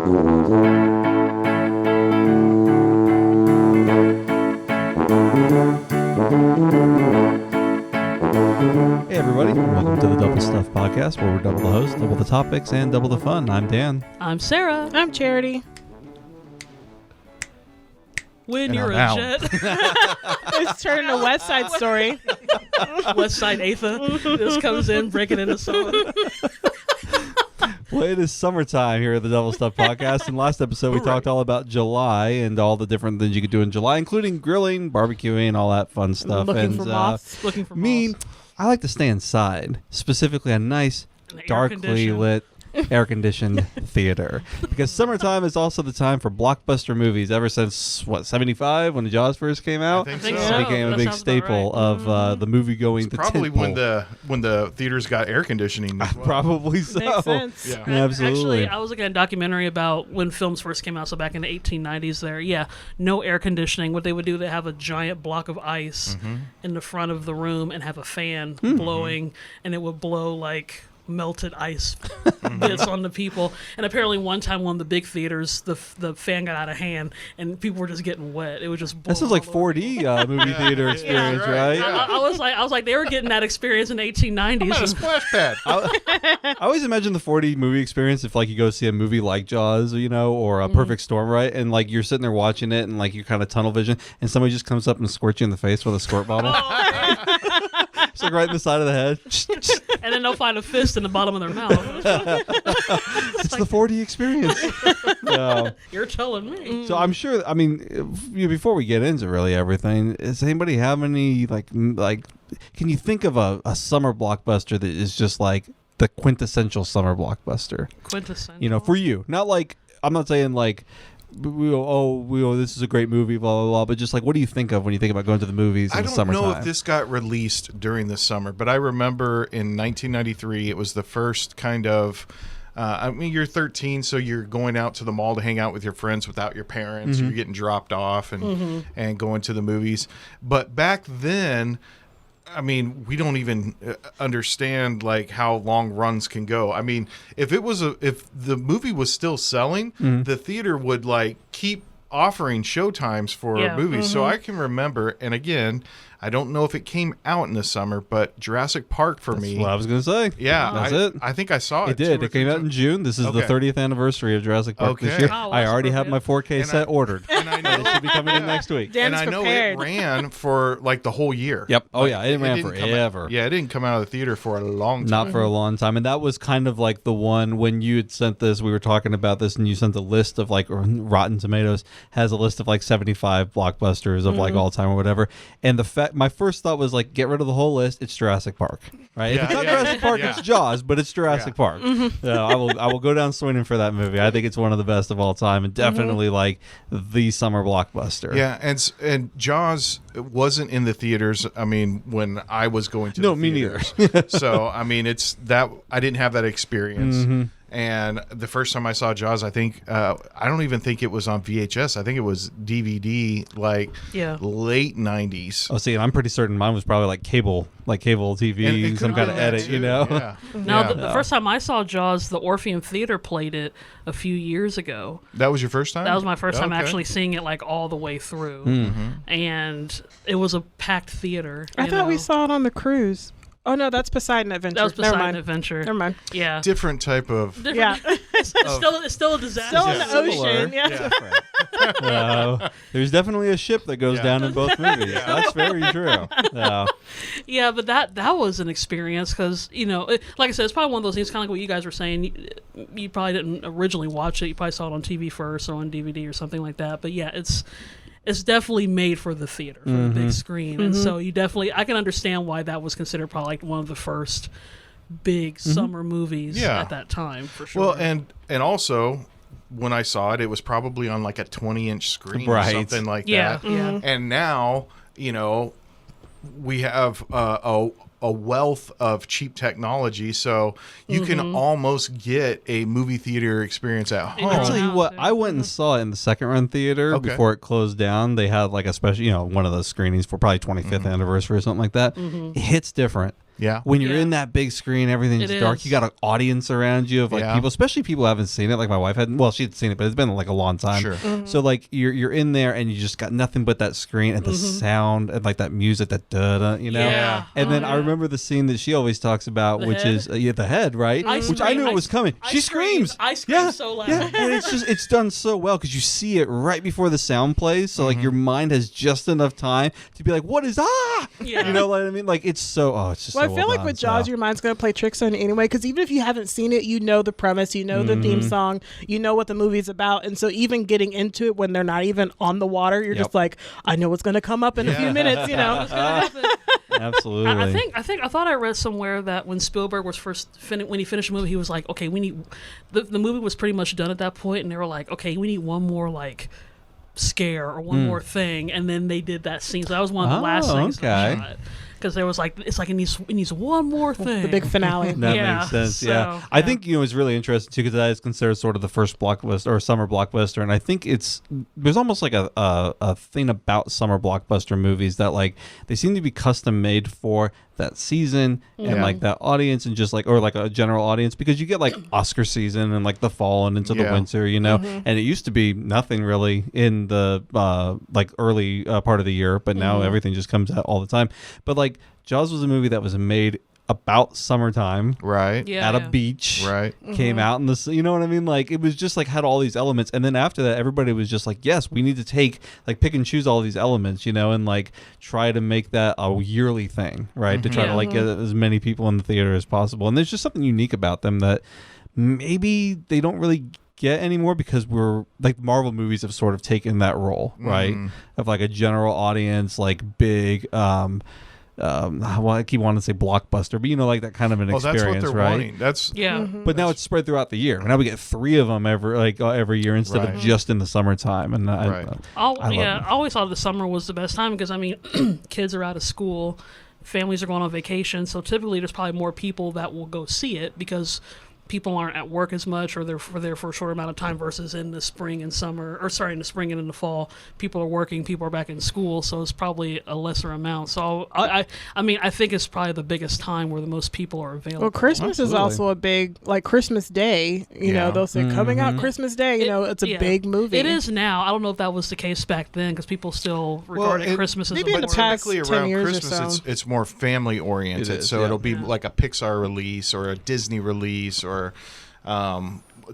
Hey everybody, welcome to the Double Stuff Podcast, where we're double the host, double the topics, and double the fun. I'm Dan. I'm Sarah. I'm Charity. When And you're I'm a Al. jet. It's turning to West Side Story. West Side Atha just comes in, breaking into song. Well, it is summertime here at the Double Stuff Podcast, and last episode we talked all about July and all the different things you could do in July, including grilling, barbecuing, all that fun stuff. Looking and for moths. Looking for me, moths. I like to stay inside, specifically a nice, An air darkly condition. lit, air-conditioned theater, because summertime is also the time for blockbuster movies. Ever since what, 75 when the Jaws first came out, I I think so. so. it became a That big sounds about staple right. of the movie going. It's probably when the theaters got air conditioning as well. Probably so. Makes sense. Yeah. Absolutely. Actually, I was looking at a documentary about when films first came out, so back in the 1890s there. Yeah, no air conditioning. What they would do, they have a giant block of ice in the front of the room and have a fan blowing, and it would blow like melted ice bits on the people. And apparently one time, one of the big theaters, the fan got out of hand and people were just getting wet. It was just That sounds like 4D movie theater experience, right. right? I was like they were getting that experience in the 1890s. Not a splash pad. I always imagine the 4D movie experience if like you go see a movie like Jaws, you know, or a Perfect Storm, right? And like you're sitting there watching it and like you're kind of tunnel vision and somebody just comes up and squirts you in the face with a squirt bottle. It's like right in the side of the head. And then they'll find a fist in the bottom of their mouth. It's the 4D experience. Yeah. You're telling me. So I'm sure. I mean, before we get into really everything, does anybody have any like? Can you think of a summer blockbuster that is just like the quintessential summer blockbuster? Quintessential. You know, for you, not like I'm not saying like. This is a great movie, blah blah blah. But just like, what do you think of when you think about going to the movies in I the don't summertime? know if this got released during the summer, but I remember in 1993, it was the first kind of. I mean, you're 13, so you're going out to the mall to hang out with your friends without your parents. You're getting dropped off and going to the movies. But back then, I mean, we don't even understand like how long runs can go. I mean, if the movie was still selling, the theater would like keep offering showtimes for movies. So I can remember, and again, I don't know if it came out in the summer, but Jurassic Park for me. That's what I was gonna say. Yeah, That's it. I think I saw it. It did. It came out in June. This is the Okay. 30th anniversary of Jurassic Park this Okay. year. Oh, I that's already have my 4K And set ordered. And I know It should be coming in next week. Dan's and I know prepared. it ran for like the whole year. Yep. Oh Like, yeah, it ran didn't come forever. out, yeah, it didn't come out of the theater for a long time. Not for a long time. And that was kind of like the one when you had sent this, we were talking about this, and you sent a list of like Rotten Tomatoes has a list of like 75 blockbusters of like all time or whatever. And my first thought was like, get rid of the whole list. It's Jurassic Park, right? If Yeah, it's not yeah, Jurassic Park, yeah. it's Jaws, but it's Jurassic Park. I will go down swinging for that movie. I think it's one of the best of all time, and definitely like the summer blockbuster. Yeah, and Jaws wasn't in the theaters. I mean, when I was going to No, the me neither. theaters. So I mean, it's that I didn't have that experience. Mm-hmm. And the first time I saw Jaws, I think I don't even think it was on VHS. I think it was DVD, like late '90s. Oh, see, and I'm pretty certain mine was probably like cable TV, And it some could've kind of been that edit, too, you know? Yeah. No, Yeah. the first time I saw Jaws, the Orpheum Theater played it a few years ago. That was your first time? That was my first time Okay. actually seeing it like all the way through. And it was a packed theater. I you thought we know. saw it on the cruise. Oh no, that's Poseidon Adventure. That was Never Poseidon mind. Adventure. Never mind. Yeah. Different type of. Different- Yeah, It's still a disaster. still in the Similar. ocean. Yeah. There's definitely a ship that goes Yeah. down in both movies. That's very true. Yeah, but that was an experience because, you know, like I said, it's probably one of those things, kind of like what you guys were saying. You probably didn't originally watch it. You probably saw it on TV first or on DVD or something like that. But yeah, it's definitely made for the theater, for the big screen. And so I can understand why that was considered probably like one of the first big summer movies at that time, for sure. Well, and also, when I saw it, it was probably on like a 20-inch screen Right. or something like Yeah, that. yeah. And now, you know, we have a wealth of cheap technology, so you can almost get a movie theater experience at home. I'll tell you Wow. what, I went and saw it in the second run theater Okay. before it closed down. They had like a special, you know, one of those screenings for probably 25th anniversary or something like that. It hits different. Yeah. When you're Yeah. in that big screen, everything's It dark. is. You got an audience around you of like Yeah. people, especially people who haven't seen it. Like my wife hadn't. Well, she had seen it, but it's been like a long time. Sure. So like you're in there and you just got nothing but that screen and the sound and like that music, that da da, you know. Yeah. And then Oh, I yeah. remember the scene that she always talks about, The which head? is the head, right? Which I knew it was coming. She screams. I scream so loud. Yeah, and it's done so well because you see it right before the sound plays, so like your mind has just enough time to be like, "What is Yeah. You know what I mean? Like it's so it's just. Well, so I feel well like with done, Jaws, so. your mind's going to play tricks on you anyway, because even if you haven't seen it, you know the premise, you know the theme song, you know what the movie's about. And so even getting into it when they're not even on the water, you're just like, I know what's going to come up in a few minutes, you know? Absolutely. I thought I read somewhere that when Spielberg was first when he finished the movie, he was like, okay, we need the movie was pretty much done at that point, and they were like, okay, we need one more like scare or one more thing, and then they did that scene. So that was one of the last things okay. they shot. Because there was like, it's like it needs one more thing. The big finale. That Yeah, makes sense. so, yeah, I yeah. think it's really interesting too because that is considered sort of the first blockbuster or summer blockbuster, and I think there's almost like a thing about summer blockbuster movies that like they seem to be custom made for that season and Yeah. like that audience and just like or like a general audience because you get like Oscar season and like the fall and into the Yeah. winter, you know, and it used to be nothing really in the like early part of the year, but now everything just comes out all the time. But like Jaws was a movie that was made about summertime Right. Yeah, at a yeah. beach, Right. came out in the, you know what I mean? Like it was just like had all these elements, and then after that, everybody was just like, yes, we need to take like pick and choose all these elements, you know, and like try to make that a yearly thing, right? To try Yeah. to like get as many people in the theater as possible, and there's just something unique about them that maybe they don't really get anymore because we're like Marvel movies have sort of taken that role, right? Of like a general audience, like big. Well, I keep wanting to say blockbuster, but you know, like that kind of an Oh, that's experience, what they're right? wanting. That's Yeah. But now it's spread throughout the year. Now we get 3 of them every year instead Right. of just in the summertime. And Right. I love them. I always thought the summer was the best time because I mean, kids are out of school, families are going on vacation, so typically there's probably more people that will go see it because people aren't at work as much or they're there for a short amount of time versus in the spring and summer in the spring and in the fall people are working, people are back in school, so it's probably a lesser amount. So I mean I think it's probably the biggest time where the most people are available. Well, Christmas is Absolutely. also a big, like Christmas Day, you know, Yeah. they'll say coming out Christmas Day, you know, it's a Yeah. big movie. It is now. I don't know if that was the case back then because people still regarded it- Christmas as maybe a in the more- past typically 10 around years or Christmas, so. it's more family oriented. It is, So yeah. it'll be Yeah. like a Pixar release or a Disney release or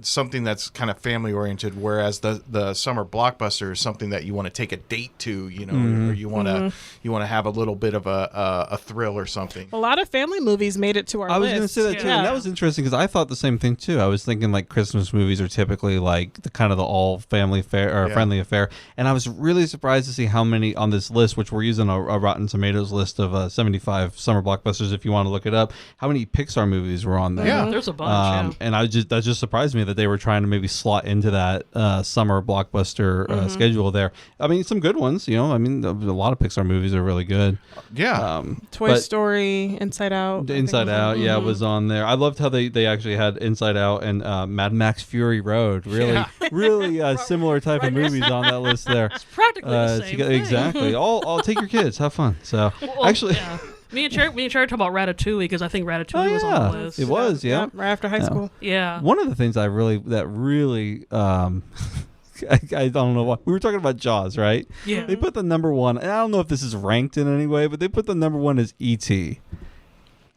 something that's kind of family oriented. Whereas the summer blockbuster is something that you want to take a date to, you know, or you want to have a little bit of a thrill or something. A lot of family movies made it to our I was list. going to say that too, Yeah. and that was interesting because I thought the same thing too. I was thinking like Christmas movies are typically like the kind of the all family fair or Yeah. friendly affair, and I was really surprised to see how many on this list, which we're using a Rotten Tomatoes list of 75 summer blockbusters. If you want to look it up, how many Pixar movies were on there? Yeah. There's a bunch. And that just surprised me that they were trying to maybe slot into that summer blockbuster schedule there. I mean, some good ones, you know. I mean, a lot of Pixar movies are really good. Yeah. Toy but- Story, Inside Out. I think Inside was Out, yeah, was on there. I loved how they actually had Inside Out and Mad Max Fury Road. Really, really similar type of movies on that list there. Practically the same thing. Exactly. I'll take your kids. Have fun. So Well, actually, yeah. Me and Cherry talk about Ratatouille because I think Ratatouille was on the list. it was. Yeah. Right after high school. Yeah. One of the things that really I don't know why we were talking about Jaws, right? Yeah. They put the number 1, and I don't know if this is ranked in any way, but they put the number 1 as E.T.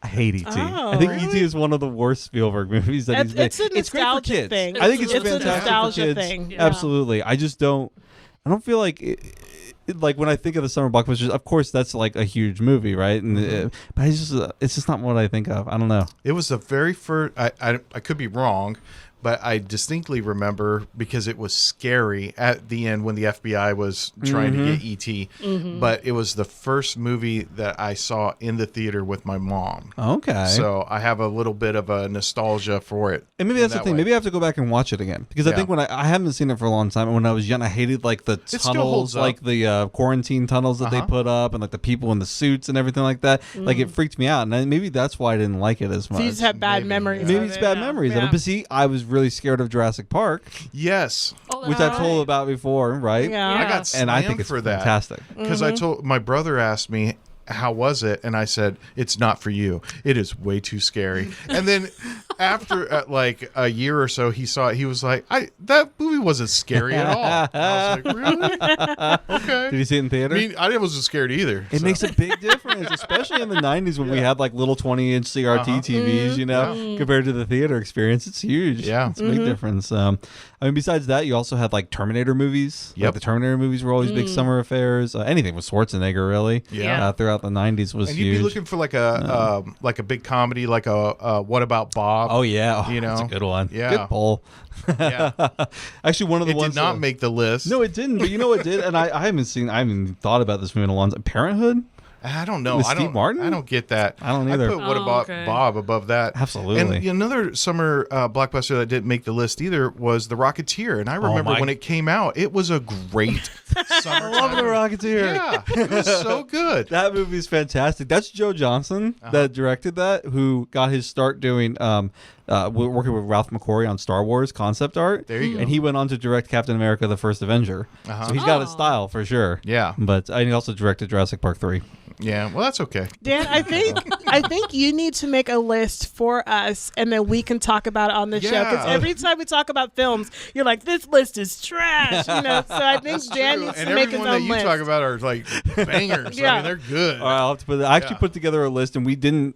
I hate E.T. Oh, I think really? E.T. is one of the worst Spielberg movies that he's made. It's a great for nostalgia kids. thing. I think it's It's a fantastic nostalgia for kids. thing, yeah. Absolutely. I don't feel like like when I think of the summer blockbusters, of course that's like a huge movie, right? And but it's just not what I think of. I don't know. It was the very first. I could be wrong, but I distinctly remember because it was scary at the end when the FBI was trying to get ET. But it was the first movie that I saw in the theater with my mom. Okay. So I have a little bit of a nostalgia for it. And maybe that's the that thing. way. Maybe I have to go back and watch it again because I Yeah. think when I haven't seen it for a long time. And when I was young, I hated like the still tunnels, holds up. like the quarantine tunnels that they put up, and like the people in the suits and everything like that. Like it freaked me out, and maybe that's why I didn't like it as much. So you just have bad Maybe, memories. yeah. Maybe of it's it. bad memories of Yeah. it. But see, I was really scared of Jurassic Park, Yes. Oh, which that's I've told right. about before, right? Yeah. I got And I slammed think it's for that. fantastic. Because I told my brother asked me, how was it? And I said, it's not for you. It is way too scary. And then after like a year or so, he saw it. He was like, that movie wasn't scary at all. And I was like, really? Okay. Did you see it in theater? I mean, I wasn't scared either. It makes a big difference, especially in the 90s when we had like little 20-inch CRT TVs, you know, compared to the theater experience. It's huge. Yeah. It's a big difference. I mean, besides that, you also had like Terminator movies. Yep. Like the Terminator movies were always big summer affairs. Anything with Schwarzenegger, really. Yeah. Throughout the 90s was And huge. you'd be looking for like a big comedy, like a What About Bob? Oh, yeah. You know? That's a good one. Yeah. Good poll. Yeah. Actually, one of the It ones did not make the list. No, it didn't. But you know what did? And I haven't thought about this movie in a long time. Parenthood? I don't know. With Steve Martin? I don't get that. I don't either. I put What About Bob above that. Absolutely. And another summer blockbuster that didn't make the list either was The Rocketeer. And I remember when it came out, it was a great summer. I love The Rocketeer. Yeah, it was so good. That movie's fantastic. That's Joe Johnston that directed that, who got his start doing working with Ralph McQuarrie on Star Wars concept art. There you go. And he went on to direct Captain America: The First Avenger. So he's got a style for sure. Yeah. But he also directed Jurassic Park 3. Yeah, well, that's okay. Dan, I think you need to make a list for us, and then we can talk about it on the show. Because every time we talk about films, you're like, "This list is trash," you know. So I think Dan needs And to make his everyone that own you list. talk about are like bangers. I mean, they're good. All right, I'll have to I actually put together a list, and we didn't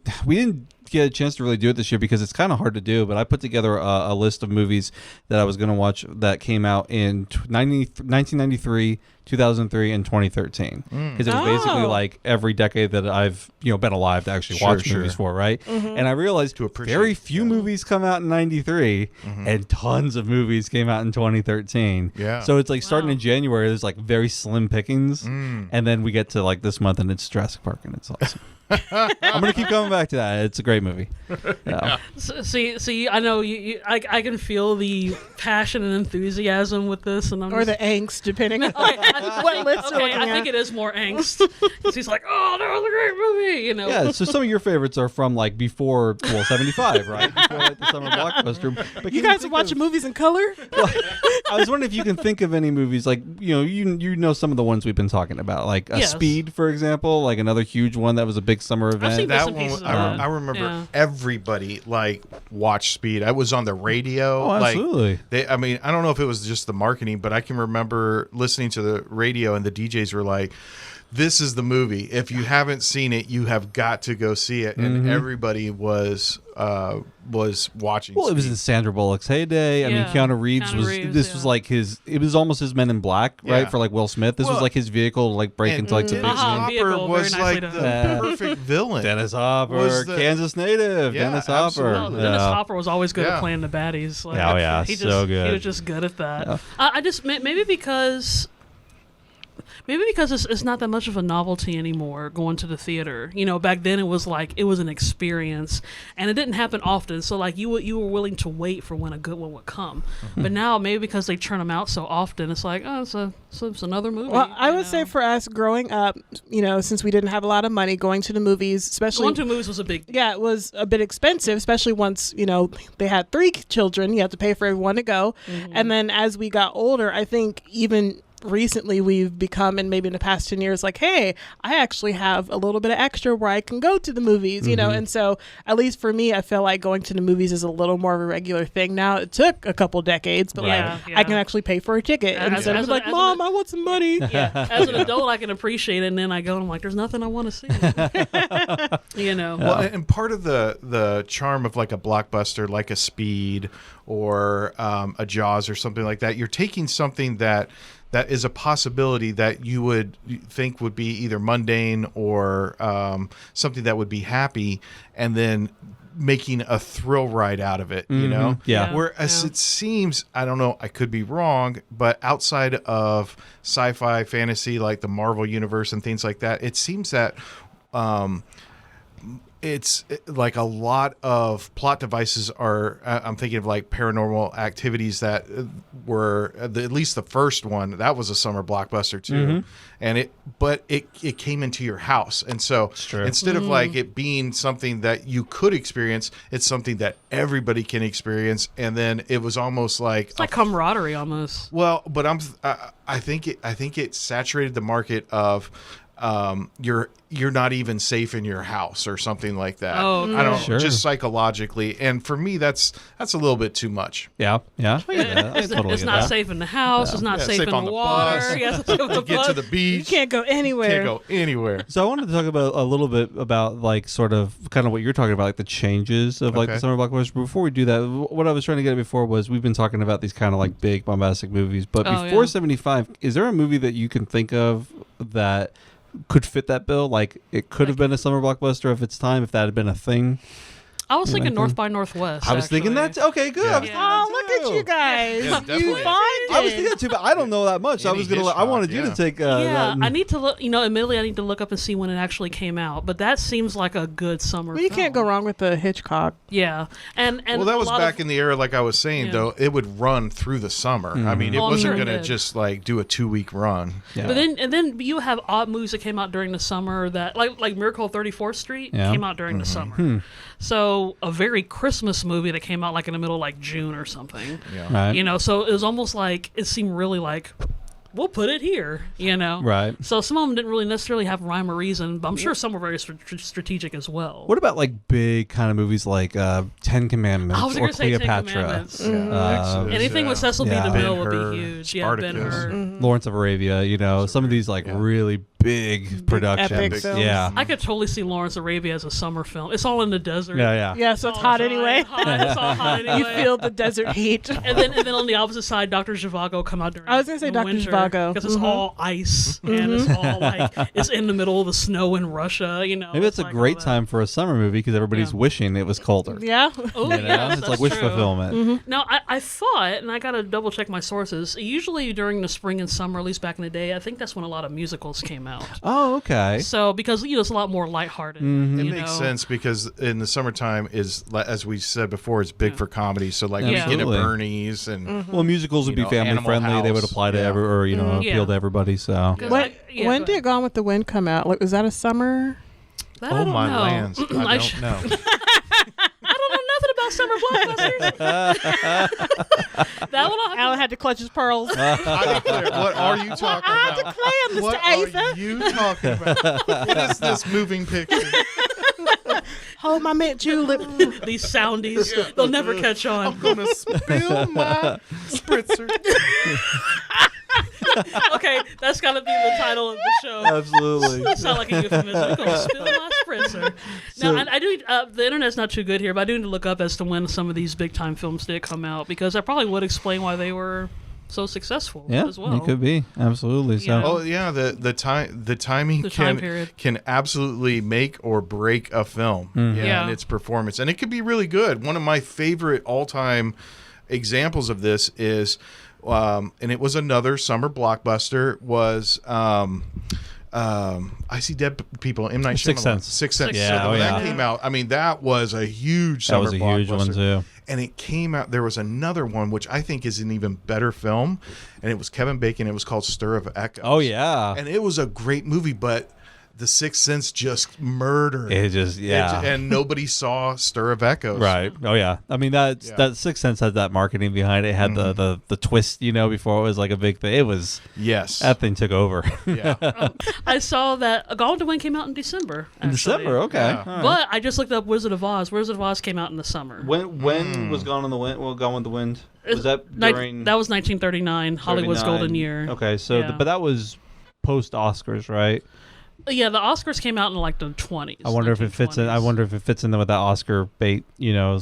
get a chance to really do it this year because it's kind of hard to do, but I put together a list of movies that I was going to watch that came out in 1993, 2003, and 2013. Because it was basically like every decade that I've been alive to actually watch movies for, right? And I realized very few movies come out in 93 and tons of movies came out in 2013. Yeah. So it's like starting in January, there's like very slim pickings. And then we get to like this month and it's Jurassic Park and it's awesome. I'm gonna keep coming back to that. It's a great movie. Yeah. See, I know I can feel the passion and enthusiasm with this, and or the angst, depending on what list you're looking I think at. it is more angst. 'Cause he's like, "Oh, that was a great movie," you know. Yeah. So some of your favorites are from like before 75, right? Before like the summer blockbuster. But You guys are watching movies in color? I was wondering if you can think of any movies like you know some of the ones we've been talking about, like Speed, for example, like another huge one that was a big summer event. I've seen That bits and one, pieces of that. I remember everybody like watched Speed. I was on the radio. Oh, absolutely. Like, I don't know if it was just the marketing, but I can remember listening to the radio and the DJs were like, "This is the movie. If you haven't seen it, you have got to go see it." And everybody was watching. Well, it was Speed. in Sandra Bullock's heyday. I mean, Yeah. Keanu Reeves Keanu was. Reeves, This was like his. It was almost his Men in Black, right? Yeah. For like Will Smith. This was Well, like his vehicle to like break and into like the big Dennis scene. Hopper vehicle, Hopper was very nicely like the done. perfect villain. Dennis Hopper, Was the- Kansas native. Yeah, Dennis Hopper. absolutely. Dennis Yeah. Hopper was always good Yeah. at playing the baddies. Like, Oh, yeah, he so good. He was just good at that. Yeah. I just maybe because it's not that much of a novelty anymore going to the theater. Back then it was like it was an experience, and it didn't happen often. So like you were willing to wait for when a good one would come. But now maybe because they churn them out so often, it's like it's another movie. Well, I would say for us growing up, since we didn't have a lot of money, going to the movies, especially going to movies was a big. Yeah, it was a bit expensive, especially once, they had 3 children. You have to pay for everyone to go. And then as we got older, I think even recently we've become, and maybe in the past 10 years, like, hey, I actually have a little bit of extra where I can go to the movies, and so at least for me, I feel like going to the movies is a little more of a regular thing now. It took a couple decades, but Yeah, I can actually pay for a ticket instead of like, Mom, I want some money. Yeah, as an adult, I can appreciate it, and then I go and I'm like, there's nothing I want to see. Well, and part of the charm of like a blockbuster, like a Speed or a Jaws or something like that, you're taking something that is a possibility that you would think would be either mundane or something that would be happy, and then making a thrill ride out of it, Yeah. Whereas it seems, I don't know, I could be wrong, but outside of sci-fi, fantasy, like the Marvel universe and things like that, it seems that it's like a lot of plot devices are, I'm thinking of like Paranormal Activities that were, at least the first one, that was a summer blockbuster too. And it came into your house. And so instead of like it being something that you could experience, it's something that everybody can experience. And then it was almost like It's like camaraderie almost. well, but I think it saturated the market of you're not even safe in your house or something like that. Oh, okay. I don't Sure. just psychologically, and for me that's a little bit too much. Yeah. I get that. I totally It's get not that. safe in the house. It's not Yeah, safe safe in on the the water. bus. Yeah, it's safe on the Get to bus. the You beach. can't go anywhere. Can't go anywhere. So I wanted to talk about a little bit about like sort of kind of what you're talking about, like the changes of like the Okay. summer blockbusters. Before we do that, what I was trying to get at before was we've been talking about these kind of like big bombastic movies, but Oh, before yeah. 75, is there a movie that you can think of that could fit that bill? Like it could have been a summer blockbuster of its time if that had been a thing. I was thinking like North that? by Northwest. I was thinking actually. that. Okay, good. Yeah. I was thinking Yeah. Oh, that look at too. you guys. Yeah, You definitely. find I was it. thinking that too, but I don't know that much. I Any was gonna. I Hitchcock, wanted you to yeah. take. Yeah, that. I need to look. Admittedly, I need to look up and see when it actually came out. But that seems like a good summer. Well, you film. can't go wrong with the Hitchcock. Yeah, and Well, that a was lot back of, in the era, like I was saying, Yeah. though, it would run through the summer. I mean, it Oh, I'm wasn't sure it going to did. just like do a 2-week run. Yeah. But then you have odd movies that came out during the summer that like Miracle on 34th Street Yeah. came out during the summer. So a very Christmas movie that came out like in the middle of like June or something. Yeah. Right. So it was almost like it seemed really like we'll put it here. Right. So some of them didn't really necessarily have rhyme or reason, but I'm sure some were very strategic as well. What about like big kind of movies like Ten Commandments I was or going to say Ten Cleopatra? Commandments. Exodus, Anything with Cecil B. Yeah. DeMille would Ben-Hur, be huge. Yeah, Spartacus. Ben-Hur. Lawrence of Arabia, some of these like Yeah. really big productions. epic Big- films. Yeah. I could totally see Lawrence of Arabia as a summer film. It's all in the desert. Yeah. Yeah, so it's all hot dry, anyway. It's all hot anyway. You feel the desert heat. and then on the opposite side, Dr. Zhivago come out during. I was gonna say the Dr. winter Zhivago. because it's all ice and it's all like it's in the middle of the snow in Russia. Maybe it's a like great all that. time for a summer movie because everybody's Yeah. wishing it was colder. Yeah. Oh, You know? yes, It's that's like wish true. fulfillment. Now, I thought, and I got to double check my sources, usually during the spring and summer, at least back in the day, I think that's when a lot of musicals came out. Oh, okay. So, because, it's a lot more lighthearted. It you makes know? sense because in the summertime as we said before, it's big for comedy. So like Yeah. we get at Absolutely. Bernie's and Well, musicals would be You know, family Animal friendly. They would House. apply to Yeah. appeal Yeah. to everybody. So 'Cause When, I- yeah, when go did ahead. Gone with the Wind come out? Like, was that a summer? That I oh don't my know. lands, I don't know. I don't know nothing about summer blockbusters. That one I'll have Alan had to clutch his pearls. I declare, what are you talking about? Declare, Mr. What Asa. are you talking about? What is this moving picture? Hold my mint julep. these soundies. They'll never catch on. I'm gonna spill my spritzer. Okay, that's got to be the title of the show. absolutely. Sound like a euphemism. We're going to spill my spritzer. So- Now, I do. The internet's not too good here, but I do need to look up as to when some of these big time films did come out because that probably would explain why they were so successful Yeah, as well. it could be absolutely. So Yeah. Oh yeah, the timing The time period. can absolutely make or break a film. Yeah. And its performance, and it could be really good. One of my favorite all-time examples of this is, and it was another summer blockbuster. Was I See Dead People, M. Night Shyamalan. Sixth Sense. Sixth Sense. Sixth Yeah, So oh, when that yeah. came out, I mean, that was a huge that summer was a blockbuster. huge one too. And it came out. There was another one which I think is an even better film, and it was Kevin Bacon. It was called Stir of Echoes. Oh yeah. And it was a great movie, but The Sixth Sense just murdered. It just And nobody saw Stir of Echoes. Right. Oh yeah. I mean that Sixth Sense had that marketing behind it. It had the twist, before it was like a big thing. It was Yes. that thing took over. Yeah. I saw that Gone with the Wind came out in December. In actually. December, okay. Yeah. All right. But I just looked up Wizard of Oz. Wizard of Oz came out in the summer. When was Gone in the Wind? Well, Gone with the Wind. Was that That during was 1939, Hollywood's 39? golden year. Okay, so Yeah. but that was post Oscars, right? Yeah, the Oscars came out in like the 20s. I wonder if it fits in. I 1920s. wonder if it fits in with that Oscar bait,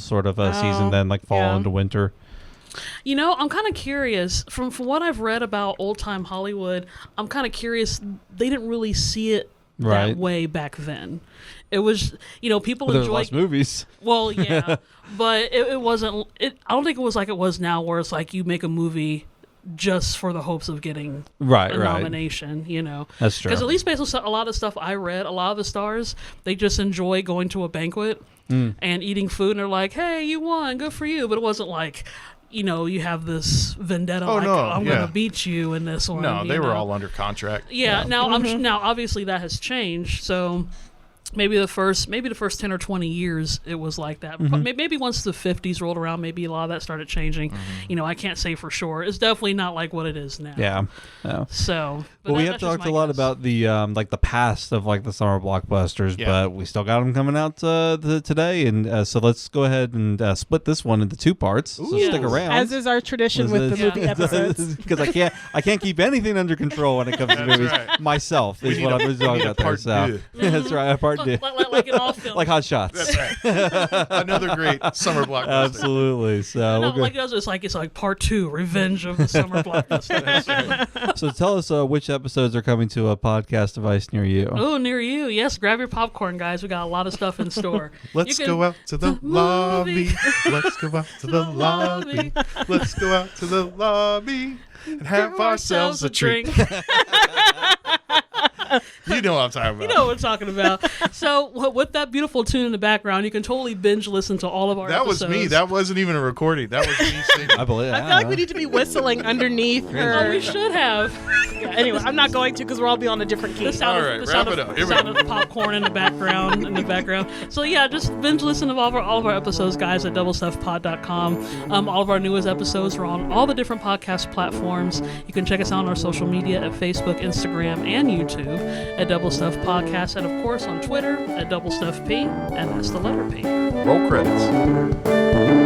sort of a season, then like fall yeah. into winter. I'm kind of curious from what I've read about old time Hollywood. I'm kind of curious. They didn't really see it Right. that way back then. It was, people But there's enjoy. less movies. Well, yeah, but it wasn't. I don't think it was like it was now, where it's like you make a movie just for the hopes of getting Right, a right. nomination. That's true. Because at least based on a lot of stuff I read, a lot of the stars, they just enjoy going to a banquet Mm. and eating food, and they're like, "Hey, you won, good for you." But it wasn't like, you have this vendetta. Oh, like, no, I'm yeah. gonna beat you in this one. No, you they were know? all under contract. Yeah. Now, now obviously that has changed. So, maybe the first 10 or 20 years it was like that. Maybe once the 50s rolled around, maybe a lot of that started changing. I can't say for sure. It's definitely not like what it is now. Yeah. So, but we have talked a lot about the like the past of like the summer blockbusters, but we still got them coming out today, and so let's go ahead and split this one into 2 parts. So stick around, as is our tradition with the movie episodes. Because I can't keep anything under control when it comes to movies. Right. Myself is what I'm talking about there. So that's right, part 2, like in all films, like Hot Shots. That's right. Another great summer blockbuster. Absolutely. So it's like part 2, Revenge of the Summer Blockbuster. So tell us which episodes are coming to a podcast device near you. Oh, near you. Yes, grab your popcorn, guys. We got a lot of stuff in store. Let's go out to the lobby. Let's go out to the lobby. Let's go out to the lobby and have ourselves a treat. You know what I'm talking about. You know what I'm talking about. So with that beautiful tune in the background, you can totally binge listen to all of our episodes. That was me. That wasn't even a recording. That was me singing. I believe. I feel like we need to be whistling underneath her. Oh, we should have. Anyway, I'm not going to because we'll all be on a different key. The sound of popcorn in the background. So yeah, just binge listen to all of our episodes, guys, at doublestuffpod.com. All of our newest episodes are on all the different podcast platforms. You can check us out on our social media at Facebook, Instagram, and YouTube at Double Stuff Podcast, and of course on Twitter at Double Stuff P, and that's the letter P. Roll credits.